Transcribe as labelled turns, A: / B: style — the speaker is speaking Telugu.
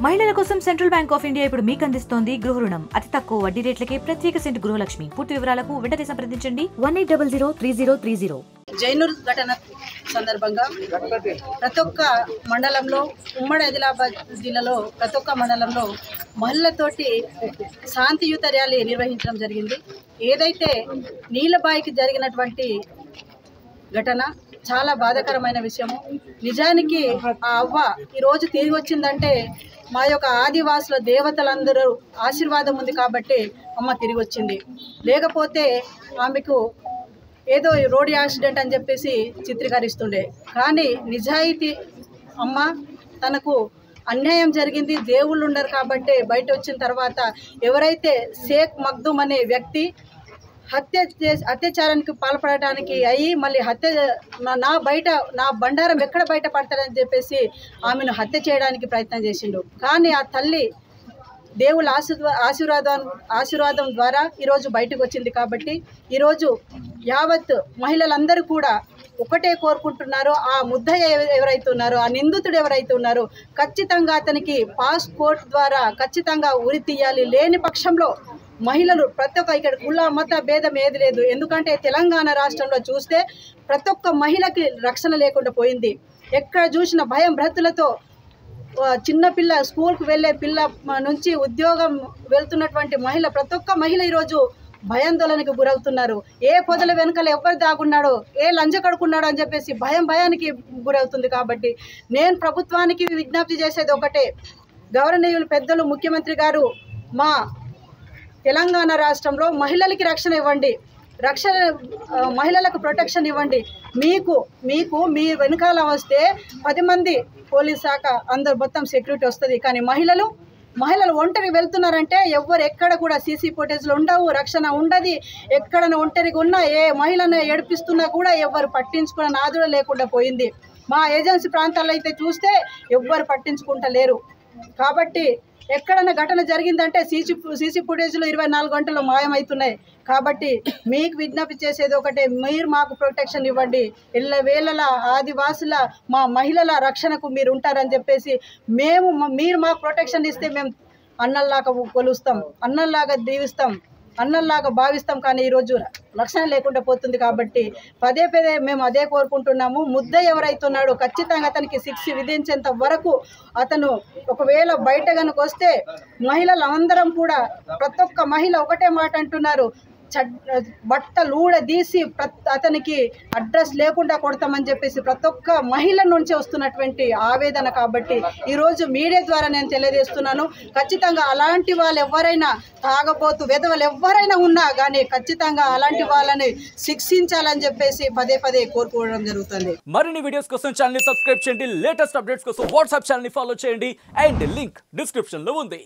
A: మహిళల కోసం సెంట్రల్ బ్యాంక్ ఆఫ్ ఇండియా ఇప్పుడు మీకు అందిస్తోంది గృహ రుణం. అతి తక్కువ వడ్డీ రేట్లకే ప్రత్యేక సెంట్ గృహలక్ష్మి. పూర్తి వివరాలకు వెంటనే సంప్రదించండి 18003030.
B: జైనూర్ ఘటన సందర్భంగా ప్రతి ఒక్క మండలంలో, ఉమ్మడి ఆదిలాబాద్ జిల్లాలో ప్రతి ఒక్క మండలంలో మహిళలతోటి శాంతియుత ర్యాలీ నిర్వహించడం జరిగింది. ఏదైతే నీలబాయికి జరిగినటువంటి ఘటన చాలా బాధాకరమైన విషయము. నిజానికి ఆ అవ్వ ఈరోజు తిరిగి వచ్చిందంటే మా యొక్క ఆదివాసుల దేవతలందరూ ఆశీర్వాదం ఉంది కాబట్టి అమ్మ తిరిగి వచ్చింది. లేకపోతే ఆమెకు ఏదో రోడ్ యాక్సిడెంట్ అని చెప్పేసి చిత్రీకరిస్తుండే. కానీ నిజాయితీ అమ్మ, తనకు అన్యాయం జరిగింది, దేవుళ్ళు ఉండరు కాబట్టి బయట వచ్చిన తర్వాత ఎవరైతే షేక్ మగ్దూమ్ అనే వ్యక్తి అత్యాచారానికి పాల్పడటానికి అయ్యి మళ్ళీ నా బండారం ఎక్కడ బయట పడతాడని చెప్పేసి ఆమెను హత్య చేయడానికి ప్రయత్నం చేసిండు. కానీ ఆ తల్లి దేవుళ్ళ ఆశీర్వాదం ద్వారా ఈరోజు బయటకు వచ్చింది. కాబట్టి ఈరోజు యావత్ మహిళలందరూ కూడా ఒకటే కోరుకుంటున్నారు, ఆ ముద్దయ్య ఎవరైతే ఉన్నారో, ఆ నిందితుడు ఎవరైతే ఉన్నారో ఖచ్చితంగా అతనికి పాస్పోర్ట్ ద్వారా ఖచ్చితంగా ఉరి తీయాలి. లేని పక్షంలో మహిళలు ప్రతి ఒక్క, ఇక్కడ కుల మత భేదం ఏది లేదు. ఎందుకంటే తెలంగాణ రాష్ట్రంలో చూస్తే ప్రతి ఒక్క మహిళకి రక్షణ లేకుండా పోయింది. ఎక్కడ చూసిన భయం భ్రతులతో చిన్నపిల్ల, స్కూల్కి వెళ్ళే పిల్ల నుంచి ఉద్యోగం వెళ్తున్నటువంటి మహిళ, ప్రతి ఒక్క మహిళ ఈరోజు భయాందోళనకు గురవుతున్నారు. ఏ పొదల వెనకాల ఎవరు దాగున్నాడో, ఏ లంజ కడుకున్నాడో అని చెప్పేసి భయానికి గురవుతుంది. కాబట్టి నేను ప్రభుత్వానికి విజ్ఞప్తి చేసేది ఒకటే, గౌరవనీయులు పెద్దలు ముఖ్యమంత్రి గారు మా తెలంగాణ రాష్ట్రంలో మహిళలకి రక్షణ ఇవ్వండి, మహిళలకు ప్రొటెక్షన్ ఇవ్వండి. మీకు మీ వెనకాల వస్తే 10 మంది పోలీస్ శాఖ అందరు మొత్తం సెక్యూరిటీ వస్తుంది. కానీ మహిళలు ఒంటరి వెళ్తున్నారంటే ఎవ్వరు ఎక్కడ కూడా సీసీ ఫుటేజ్లు ఉండవు, రక్షణ ఉండదు. ఎక్కడైనా ఒంటరిగా ఉన్నా, ఏ మహిళను ఏడిపిస్తున్నా కూడా ఎవ్వరు పట్టించుకున్న నాదుడు లేకుండా పోయింది. మా ఏజెన్సీ ప్రాంతాల్లో అయితే చూస్తే ఎవ్వరు పట్టించుకుంటలేరు. కాబట్టి ఎక్కడైనా ఘటన జరిగిందంటే సీసీ ఫుటేజ్లు 24 గంటలు మాయమవుతున్నాయి. కాబట్టి మీకు విజ్ఞప్తి చేసేది ఒకటే, మీరు మాకు ప్రొటెక్షన్ ఇవ్వండి. వేళల ఆదివాసుల మా మహిళల రక్షణకు మీరు ఉంటారని చెప్పేసి మీరు మాకు ప్రొటెక్షన్ ఇస్తే మేము అన్నల్లాగా కొలుస్తాం, అన్నల్లాగా దీవిస్తాం, అన్నల్లాగా భావిస్తాం. కానీ ఈరోజు రక్షణ లేకుండా పోతుంది. కాబట్టి పదే మేము అదే కోరుకుంటున్నాము. ముద్దయ్య ఎవరైతున్నాడో ఖచ్చితంగా అతనికి శిక్ష విధించేంత వరకు, అతను ఒకవేళ బయట కనుక వస్తే మహిళలందరం కూడా, ప్రతి ఒక్క మహిళ ఒకటే మాట అంటున్నారు, బట్టలు ఊడదీసి అతనికి అడ్రస్ లేకుండా కొడతామని చెప్పేసి ప్రతి ఒక్క మహిళ నుంచి వస్తున్నటువంటి ఆవేదన. కాబట్టి ఈరోజు మీడియా ద్వారా నేను తెలియజేస్తున్నాను, ఖచ్చితంగా అలాంటి వాళ్ళు ఎవరైనా, తాగబోతు వెధవలు ఎవరైనా ఉన్నా కానీ ఖచ్చితంగా అలాంటి వాళ్ళని శిక్షించాలని చెప్పేసి పదే కోరుకోవడం జరుగుతుంది.
C: మరిన్ని వీడియోస్ కోసం ఛానల్ ని సబ్స్క్రైబ్ చేయండి, లేటెస్ట్ అప్డేట్స్ కోసం వాట్సాప్ ఛానల్ ని ఫాలో చేయండి, అండ్ లింక్ డిస్క్రిప్షన్ లో ఉంది.